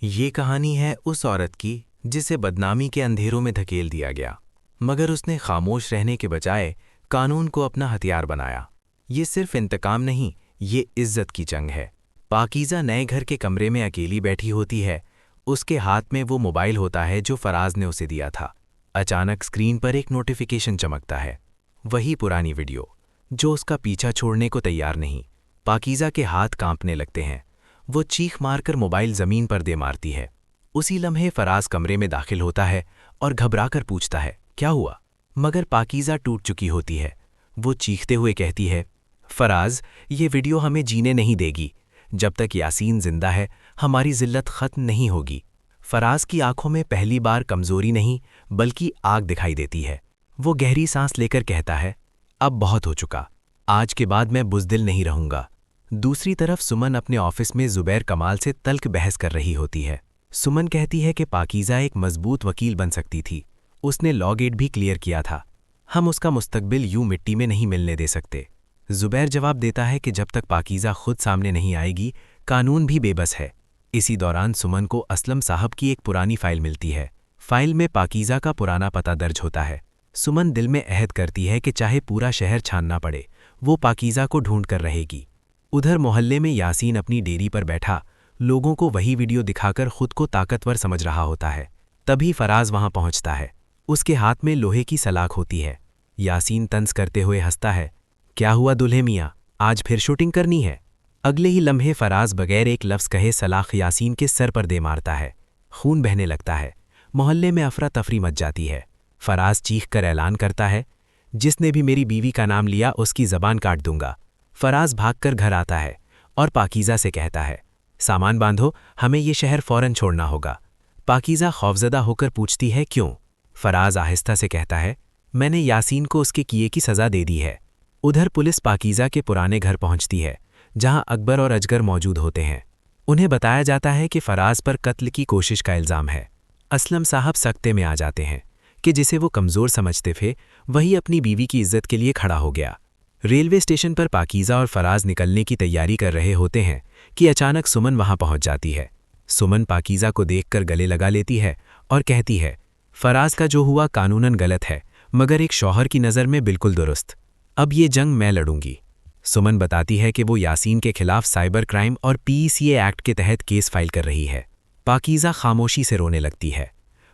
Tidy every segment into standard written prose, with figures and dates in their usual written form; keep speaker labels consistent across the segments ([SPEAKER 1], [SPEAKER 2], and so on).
[SPEAKER 1] ये कहानी है उस औरत की जिसे बदनामी के अंधेरों में धकेल दिया गया, मगर उसने खामोश रहने के बजाय कानून को अपना हथियार बनाया। ये सिर्फ इंतकाम नहीं, ये इज्जत की जंग है। पाकीज़ा नए घर के कमरे में अकेली बैठी होती है। उसके हाथ में वो मोबाइल होता है जो फराज ने उसे दिया था। अचानक स्क्रीन पर एक नोटिफिकेशन चमकता है, वही पुरानी वीडियो जो उसका पीछा छोड़ने को तैयार नहीं। पाकीज़ा के हाथ कांपने लगते हैं। वो चीख मारकर मोबाइल ज़मीन पर दे मारती है। उसी लम्हे फराज कमरे में दाखिल होता है और घबराकर पूछता है, क्या हुआ? मगर पाकीज़ा टूट चुकी होती है। वो चीखते हुए कहती है, फराज, ये वीडियो हमें जीने नहीं देगी। जब तक यासीन जिंदा है, हमारी जिल्लत ख़त्म नहीं होगी। फराज की आंखों में पहली बार कमज़ोरी नहीं बल्कि आग दिखाई देती है। वो गहरी सांस लेकर कहता है, अब बहुत हो चुका, आज के बाद मैं बुज़दिल नहीं रहूँगा। दूसरी तरफ सुमन अपने ऑफिस में ज़ुबैर कमाल से तल्ख बहस कर रही होती है। सुमन कहती है कि पाकीज़ा एक मजबूत वकील बन सकती थी। उसने लॉ गेट भी क्लियर किया था। हम उसका मुस्तकबिल यूं मिट्टी में नहीं मिलने दे सकते। ज़ुबैर जवाब देता है कि जब तक पाकीज़ा खुद सामने नहीं आएगी, कानून भी बेबस है। इसी दौरान सुमन को असलम साहब की एक पुरानी फ़ाइल मिलती है। फ़ाइल में पाकीज़ा का पुराना पता दर्ज होता है। सुमन दिल में अहद करती है कि चाहे पूरा शहर छानना पड़े, वो पाकीज़ा को ढूंढ कर रहेगी। उधर मोहल्ले में यासीन अपनी डेयरी पर बैठा लोगों को वही वीडियो दिखाकर खुद को ताकतवर समझ रहा होता है। तभी फराज वहां पहुंचता है। उसके हाथ में लोहे की सलाख होती है। यासीन तंज करते हुए हंसता है, क्या हुआ दुल्हे मियाँ, आज फिर शूटिंग करनी है? अगले ही लम्हे फराज बगैर एक लफ्ज़ कहे सलाख यासीन के सर पर दे मारता है। खून बहने लगता है। मोहल्ले में अफरा तफरी मच जाती है। फराज चीख कर ऐलान करता है, जिसने भी मेरी बीवी का नाम लिया उसकी ज़बान काट दूंगा। फराज भागकर घर आता है और पाकीज़ा से कहता है, सामान बांधो, हमें ये शहर फ़ौरन छोड़ना होगा। पाकीज़ा खौफज़दा होकर पूछती है, क्यों? फराज आहिस्ता से कहता है, मैंने यासीन को उसके किए की सज़ा दे दी है। उधर पुलिस पाकीज़ा के पुराने घर पहुंचती है, जहां अकबर और अजगर मौजूद होते हैं। उन्हें बताया जाता है कि फराज पर कत्ल की कोशिश का इल्ज़ाम है। असलम साहब सख्ते में आ जाते हैं कि जिसे वो कमज़ोर समझते थे, वही अपनी बीवी की इज्जत के लिए खड़ा हो गया। रेलवे स्टेशन पर पाकीज़ा और फराज निकलने की तैयारी कर रहे होते हैं कि अचानक सुमन वहां पहुंच जाती है। सुमन पाकीज़ा को देखकर गले लगा लेती है और कहती है, फराज का जो हुआ कानूनन गलत है, मगर एक शौहर की नज़र में बिल्कुल दुरुस्त। अब ये जंग मैं लड़ूंगी। सुमन बताती है कि वो यासीन के खिलाफ साइबर क्राइम और PCA एक्ट के तहत केस फाइल कर रही है। पाकीज़ा खामोशी से रोने लगती है,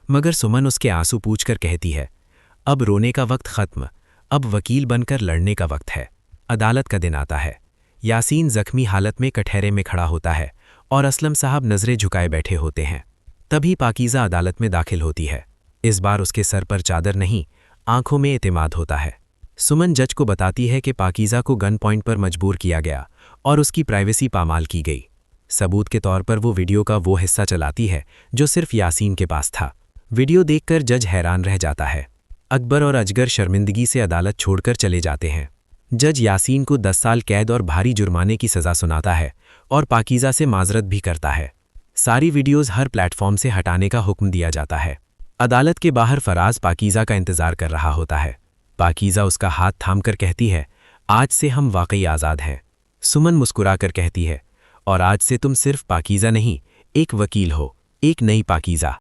[SPEAKER 1] मगर सुमन उसके आंसू पूछकर कहती है, अब रोने का वक्त ख़त्म, अब वकील बनकर लड़ने का वक्त है। अदालत का दिन आता है। यासीन जख्मी हालत में कटहरे में खड़ा होता है और असलम साहब नज़रें झुकाए बैठे होते हैं। तभी पाकीज़ा अदालत में दाखिल होती है। इस बार उसके सर पर चादर नहीं, आंखों में एतमाद होता है। सुमन जज को बताती है कि पाकीज़ा को गन पॉइंट पर मजबूर किया गया और उसकी प्राइवेसी पामाल की गई। सबूत के तौर पर वो वीडियो का वो हिस्सा चलाती है जो सिर्फ यासीन के पास था। वीडियो देखकर जज हैरान रह जाता है। अकबर और अजगर शर्मिंदगी से अदालत छोड़कर चले जाते हैं। जज यासीन को 10 साल कैद और भारी जुर्माने की सज़ा सुनाता है और पाकीज़ा से माजरत भी करता है। सारी वीडियोज़ हर प्लेटफॉर्म से हटाने का हुक्म दिया जाता है। अदालत के बाहर फराज पाकीज़ा का इंतज़ार कर रहा होता है। पाकीज़ा उसका हाथ थामकर कहती है, आज से हम वाकई आज़ाद हैं। सुमन मुस्कुराकर कहती है, और आज से तुम सिर्फ पाकीज़ा नहीं, एक वकील हो, एक नई पाकीज़ा।